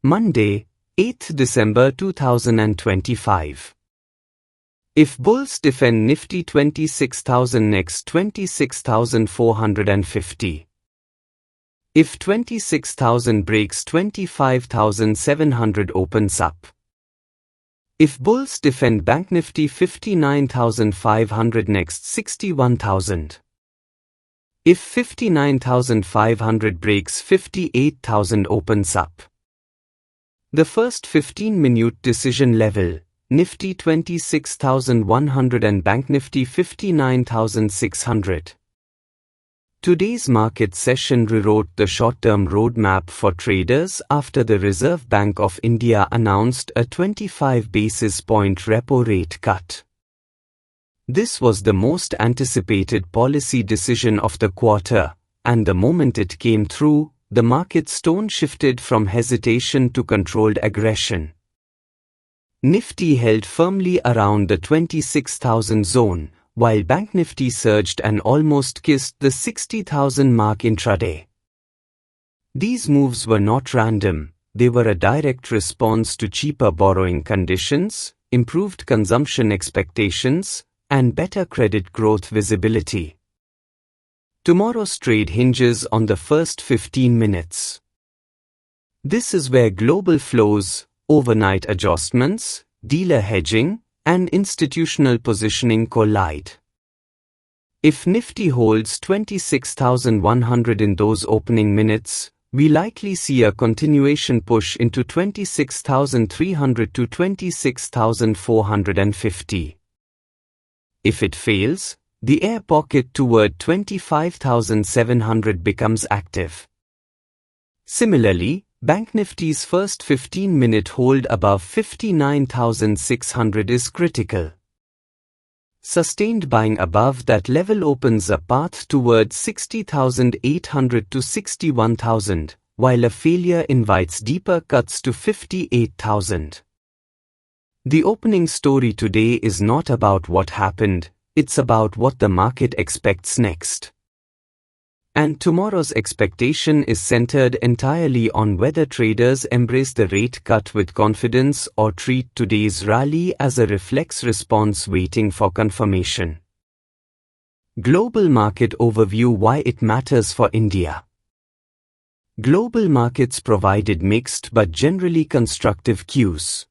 Monday, 8th December 2025. If bulls defend Nifty 26,000 next 26,450. If 26,000 breaks 25,700 opens up. If bulls defend Bank Nifty 59,500 next 61,000. If 59,500 breaks 58,000 opens up. The first 15-minute decision level, Nifty 26,100 and Bank Nifty 59,600. Today's market session rewrote the short-term roadmap for traders after the Reserve Bank of India announced a 25 basis point repo rate cut. This was the most anticipated policy decision of the quarter, and the moment it came through, the market's tone shifted from hesitation to controlled aggression. Nifty held firmly around the 26,000 zone, while Bank Nifty surged and almost kissed the 60,000 mark intraday. These moves were not random, they were a direct response to cheaper borrowing conditions, improved consumption expectations, and better credit growth visibility. Tomorrow's trade hinges on the first 15 minutes. This is where global flows, overnight adjustments, dealer hedging, and institutional positioning collide. If Nifty holds 26,100 in those opening minutes, we likely see a continuation push into 26,300 to 26,450. If it fails, the air pocket toward 25,700 becomes active. Similarly, Bank Nifty's first 15-minute hold above 59,600 is critical. Sustained buying above that level opens a path toward 60,800 to 61,000, while a failure invites deeper cuts to 58,000. The opening story today is not about what happened, it's about what the market expects next. And tomorrow's expectation is centered entirely on whether traders embrace the rate cut with confidence or treat today's rally as a reflex response waiting for confirmation. Global market overview: why it matters for India. Global markets provided mixed but generally constructive cues.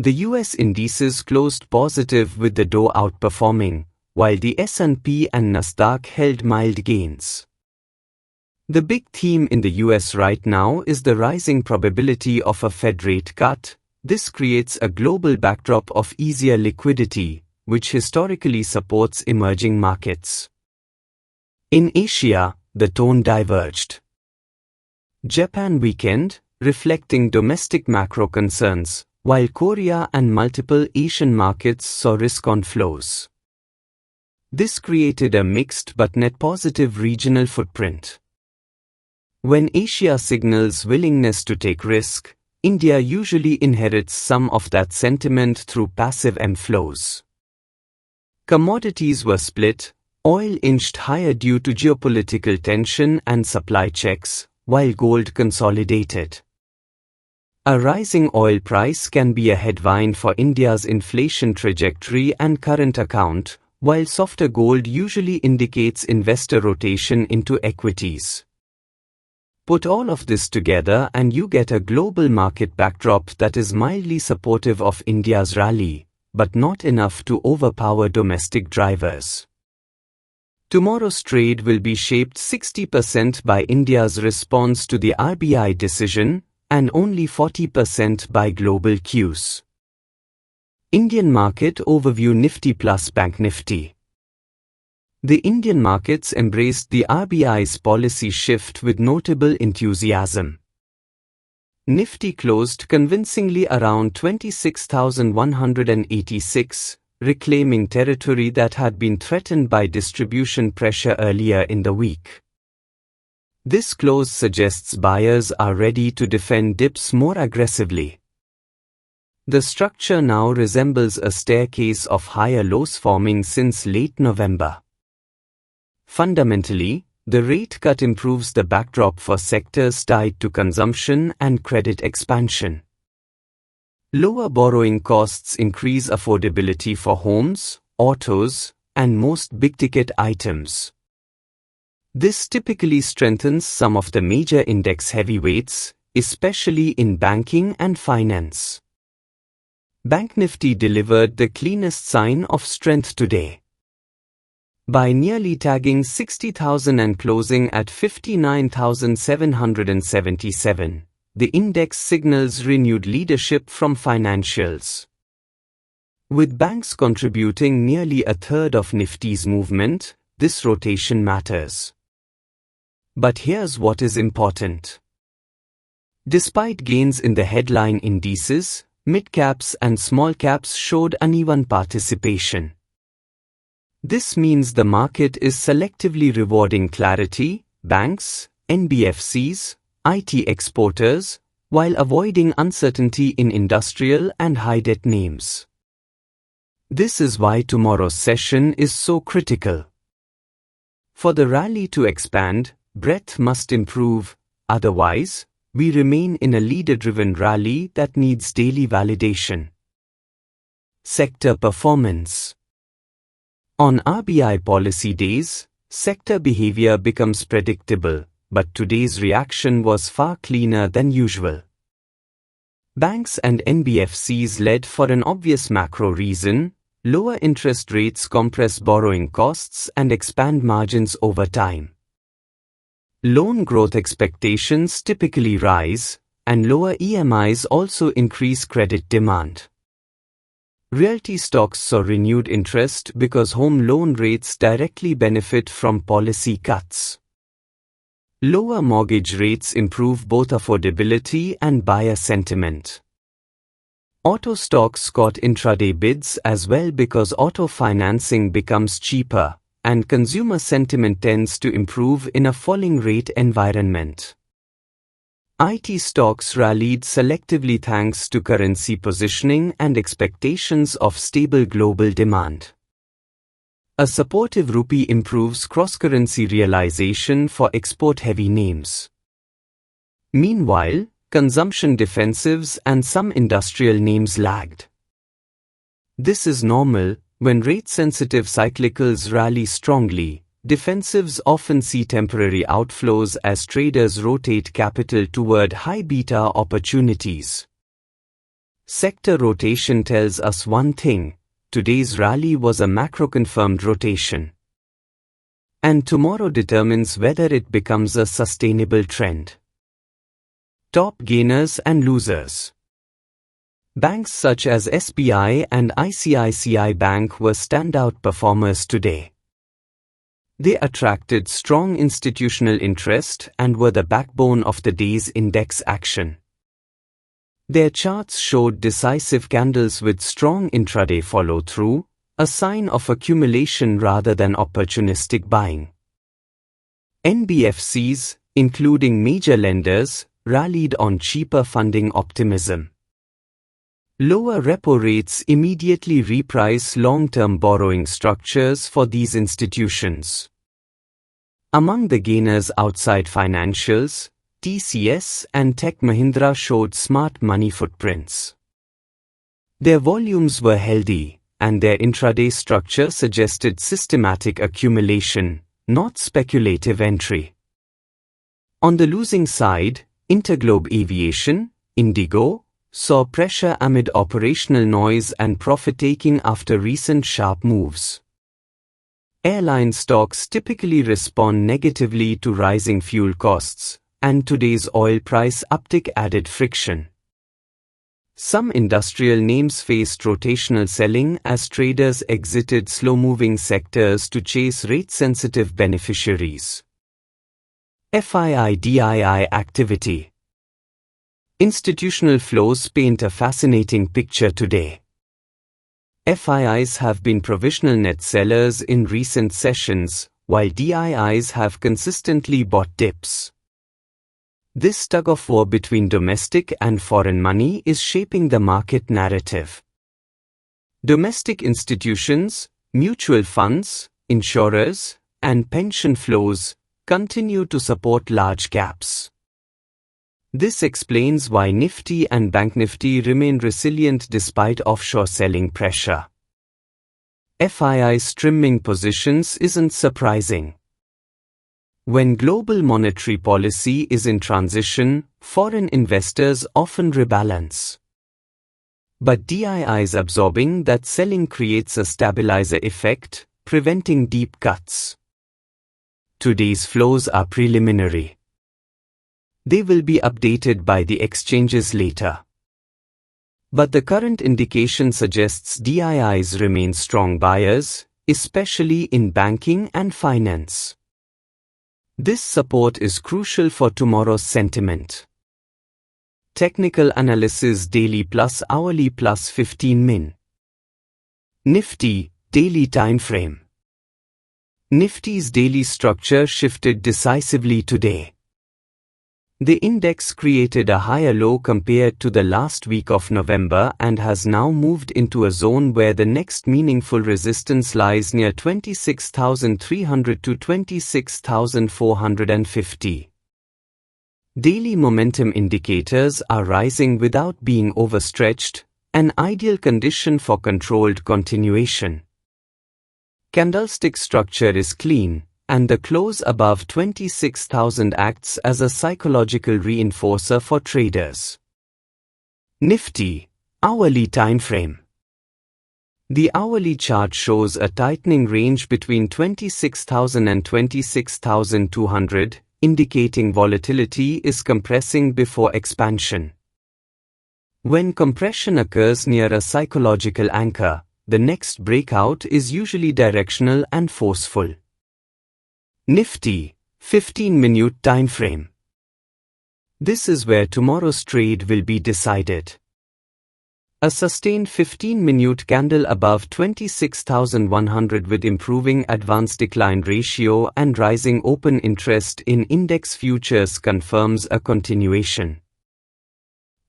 The US indices closed positive with the Dow outperforming, while the S&P and Nasdaq held mild gains. The big theme in the US right now is the rising probability of a Fed rate cut. This creates a global backdrop of easier liquidity, which historically supports emerging markets. In Asia, the tone diverged. Japan weakened, reflecting domestic macro concerns, while Korea and multiple Asian markets saw risk-on flows. This created a mixed but net positive regional footprint. When Asia signals willingness to take risk, India usually inherits some of that sentiment through passive M flows. Commodities were split, oil inched higher due to geopolitical tension and supply checks, while gold consolidated. A rising oil price can be a headwind for India's inflation trajectory and current account, while softer gold usually indicates investor rotation into equities. Put all of this together and you get a global market backdrop that is mildly supportive of India's rally, but not enough to overpower domestic drivers. Tomorrow's trade will be shaped 60% by India's response to the RBI decision, and only 40% by global cues. Indian market overview: Nifty plus Bank Nifty. The Indian markets embraced the RBI's policy shift with notable enthusiasm. Nifty closed convincingly around 26,186, reclaiming territory that had been threatened by distribution pressure earlier in the week. This close suggests buyers are ready to defend dips more aggressively. The structure now resembles a staircase of higher lows forming since late November. Fundamentally, the rate cut improves the backdrop for sectors tied to consumption and credit expansion. Lower borrowing costs increase affordability for homes, autos, and most big-ticket items. This typically strengthens some of the major index heavyweights, especially in banking and finance. BANKNIFTY delivered the cleanest sign of strength today. By nearly tagging 60,000 and closing at 59,777, the index signals renewed leadership from financials. With banks contributing nearly a third of Nifty's movement, this rotation matters. But here's what is important. Despite gains in the headline indices, mid-caps and small-caps showed uneven participation. This means the market is selectively rewarding clarity, banks, NBFCs, IT exporters, while avoiding uncertainty in industrial and high-debt names. This is why tomorrow's session is so critical. For the rally to expand, breadth must improve, otherwise, we remain in a leader-driven rally that needs daily validation. Sector performance. On RBI policy days, sector behavior becomes predictable, but today's reaction was far cleaner than usual. Banks and NBFCs led for an obvious macro reason: lower interest rates compress borrowing costs and expand margins over time. Loan growth expectations typically rise, and lower EMIs also increase credit demand. Realty stocks saw renewed interest because home loan rates directly benefit from policy cuts. Lower mortgage rates improve both affordability and buyer sentiment. Auto stocks got intraday bids as well because auto financing becomes cheaper, and consumer sentiment tends to improve in a falling rate environment. IT stocks rallied selectively thanks to currency positioning and expectations of stable global demand. A supportive rupee improves cross-currency realization for export-heavy names. Meanwhile, consumption defensives and some industrial names lagged. This is normal. When rate-sensitive cyclicals rally strongly, defensives often see temporary outflows as traders rotate capital toward high-beta opportunities. Sector rotation tells us one thing: today's rally was a macro-confirmed rotation. And tomorrow determines whether it becomes a sustainable trend. Top gainers and losers. Banks such as SBI and ICICI Bank were standout performers today. They attracted strong institutional interest and were the backbone of the day's index action. Their charts showed decisive candles with strong intraday follow-through, a sign of accumulation rather than opportunistic buying. NBFCs, including major lenders, rallied on cheaper funding optimism. Lower repo rates immediately reprice long-term borrowing structures for these institutions. Among the gainers outside financials, TCS and Tech Mahindra showed smart money footprints. Their volumes were healthy, and their intraday structure suggested systematic accumulation, not speculative entry. On the losing side, Interglobe Aviation, Indigo, saw pressure amid operational noise and profit-taking after recent sharp moves. Airline stocks typically respond negatively to rising fuel costs, and today's oil price uptick added friction. Some industrial names faced rotational selling as traders exited slow-moving sectors to chase rate-sensitive beneficiaries. FII-DII activity. Institutional flows paint a fascinating picture today. FIIs have been provisional net sellers in recent sessions, while DIIs have consistently bought dips. This tug-of-war between domestic and foreign money is shaping the market narrative. Domestic institutions, mutual funds, insurers, and pension flows continue to support large gaps. This explains why Nifty and BANKNIFTY remain resilient despite offshore selling pressure. FII's trimming positions isn't surprising. When global monetary policy is in transition, foreign investors often rebalance. But DII's absorbing that selling creates a stabilizer effect, preventing deep cuts. Today's flows are preliminary. They will be updated by the exchanges later. But the current indication suggests DIIs remain strong buyers, especially in banking and finance. This support is crucial for tomorrow's sentiment. Technical analysis daily plus hourly plus 15 min. Nifty, daily time frame. Nifty's daily structure shifted decisively today. The index created a higher low compared to the last week of November and has now moved into a zone where the next meaningful resistance lies near 26,300 to 26,450. Daily momentum indicators are rising without being overstretched, an ideal condition for controlled continuation. Candlestick structure is clean, and the close above 26,000 acts as a psychological reinforcer for traders. Nifty, hourly time frame. The hourly chart shows a tightening range between 26,000 and 26,200, indicating volatility is compressing before expansion. When compression occurs near a psychological anchor, the next breakout is usually directional and forceful. Nifty, 15-minute time frame. This is where tomorrow's trade will be decided. A sustained 15-minute candle above 26,100 with improving advance decline ratio and rising open interest in index futures confirms a continuation.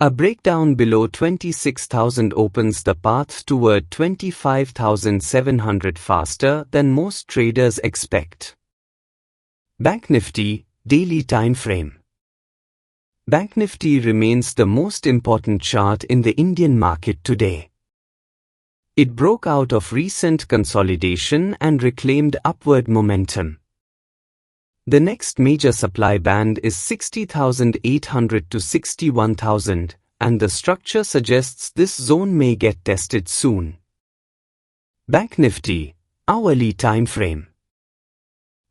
A breakdown below 26,000 opens the path toward 25,700 faster than most traders expect. BANKNIFTY, daily time frame. BANKNIFTY remains the most important chart in the Indian market today. It broke out of recent consolidation and reclaimed upward momentum. The next major supply band is 60,800 to 61,000, and the structure suggests this zone may get tested soon. BANKNIFTY, hourly time frame.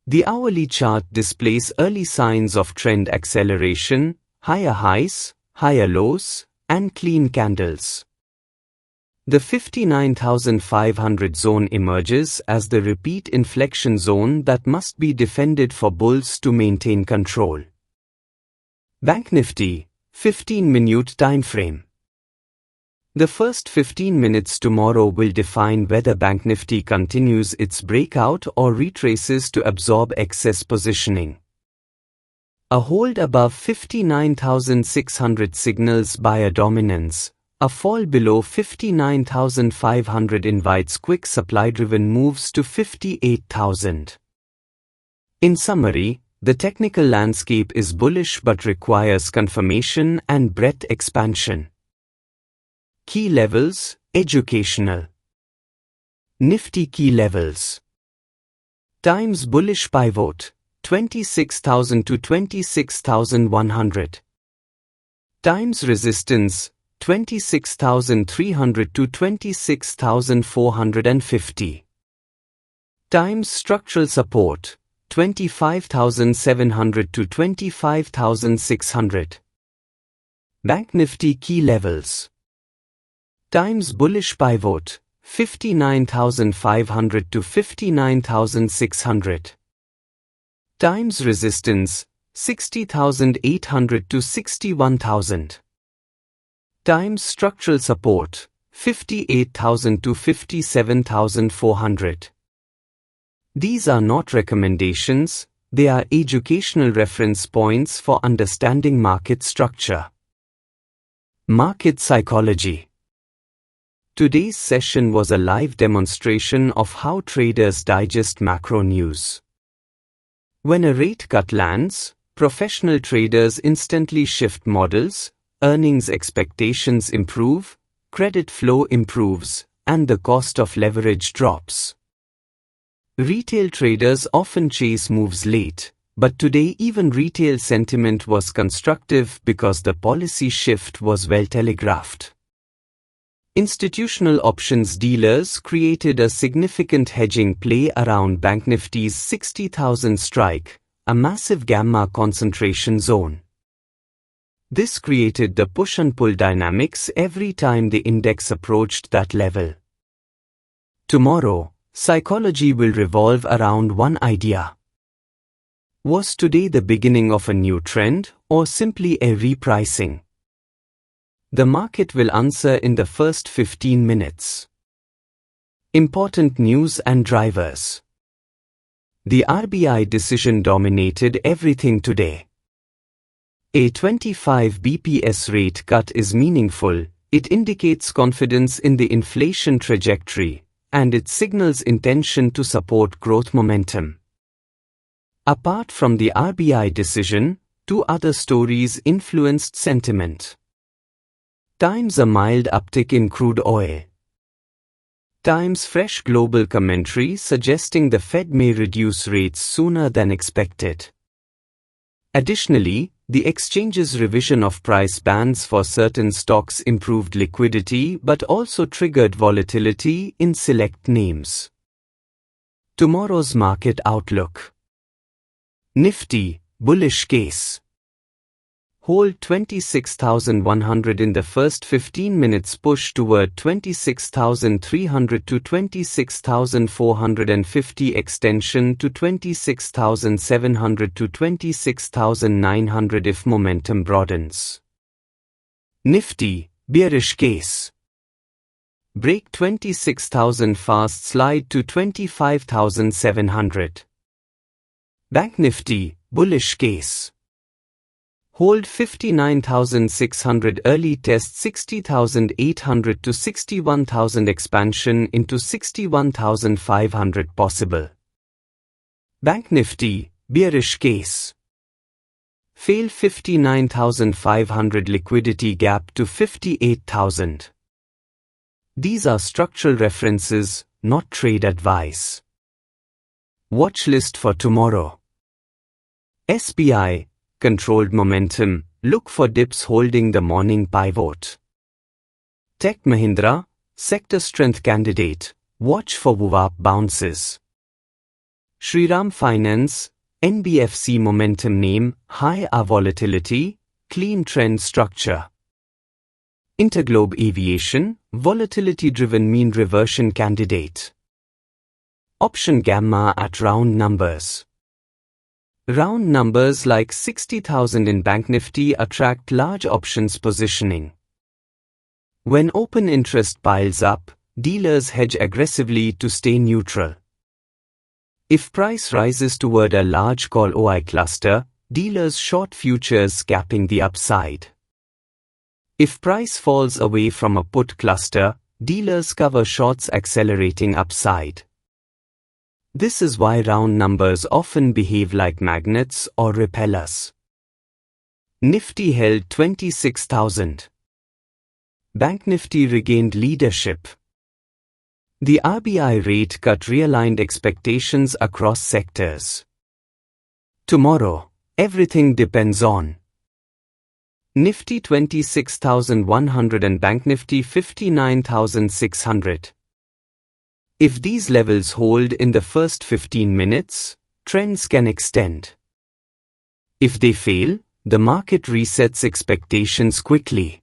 The hourly chart displays early signs of trend acceleration, higher highs, higher lows, and clean candles. The 59,500 zone emerges as the repeat inflection zone that must be defended for bulls to maintain control. BANKNIFTY, 15-minute time frame. The first 15 minutes tomorrow will define whether BANKNIFTY continues its breakout or retraces to absorb excess positioning. A hold above 59,600 signals buyer dominance. A fall below 59,500 invites quick supply-driven moves to 58,000. In summary, the technical landscape is bullish but requires confirmation and breadth expansion. Key levels, educational. Nifty key levels. Times bullish pivot, 26,000 to 26,100. Times resistance, 26,300 to 26,450. Times structural support, 25,700 to 25,600. BANKNIFTY key levels. Times bullish pivot, 59,500 to 59,600. Times resistance, 60,800 to 61,000. Times structural support, 58,000 to 57,400. These are not recommendations, they are educational reference points for understanding market structure. Market psychology. Today's session was a live demonstration of how traders digest macro news. When a rate cut lands, professional traders instantly shift models, earnings expectations improve, credit flow improves, and the cost of leverage drops. Retail traders often chase moves late, but today even retail sentiment was constructive because the policy shift was well telegraphed. Institutional options dealers created a significant hedging play around BANKNIFTY's 60,000 strike, a massive gamma concentration zone. This created the push and pull dynamics every time the index approached that level. Tomorrow, psychology will revolve around one idea. Was today the beginning of a new trend or simply a repricing? The market will answer in the first 15 minutes. Important news and drivers. The RBI decision dominated everything today. A 25 bps rate cut is meaningful. It indicates confidence in the inflation trajectory, and it signals intention to support growth momentum. Apart from the RBI decision, two other stories influenced sentiment. Times a mild uptick in crude oil. Times fresh global commentary suggesting the Fed may reduce rates sooner than expected. Additionally, the exchange's revision of price bands for certain stocks improved liquidity but also triggered volatility in select names. Tomorrow's market outlook. Nifty, bullish case. Hold 26,100 in the first 15 minutes, push toward 26,300 to 26,450, extension to 26,700 to 26,900 if momentum broadens. Nifty, bearish case. Break 26,000 fast, slide to 25,700. BANKNIFTY, bullish case. Hold 59,600, early test 60,800 to 61,000, expansion into 61,500 possible. BANKNIFTY, bearish case. Fail 59,500, liquidity gap to 58,000. These are structural references, not trade advice. Watchlist for tomorrow. SBI, controlled momentum, look for dips holding the morning pivot. Tech Mahindra, sector strength candidate, watch for VWAP bounces. Shriram Finance, NBFC momentum name, high volatility, clean trend structure. Interglobe Aviation, volatility-driven mean reversion candidate. Option gamma at round numbers. Round numbers like 60,000 in BANKNIFTY attract large options positioning. When open interest piles up, dealers hedge aggressively to stay neutral. If price rises toward a large call OI cluster, dealers short futures capping the upside. If price falls away from a put cluster, dealers cover shorts accelerating upside. This is why round numbers often behave like magnets or repellers. Nifty held 26,000. BANKNIFTY regained leadership. The RBI rate cut realigned expectations across sectors. Tomorrow, everything depends on Nifty 26,100 and BANKNIFTY 59,600. If these levels hold in the first 15 minutes, trends can extend. If they fail, the market resets expectations quickly.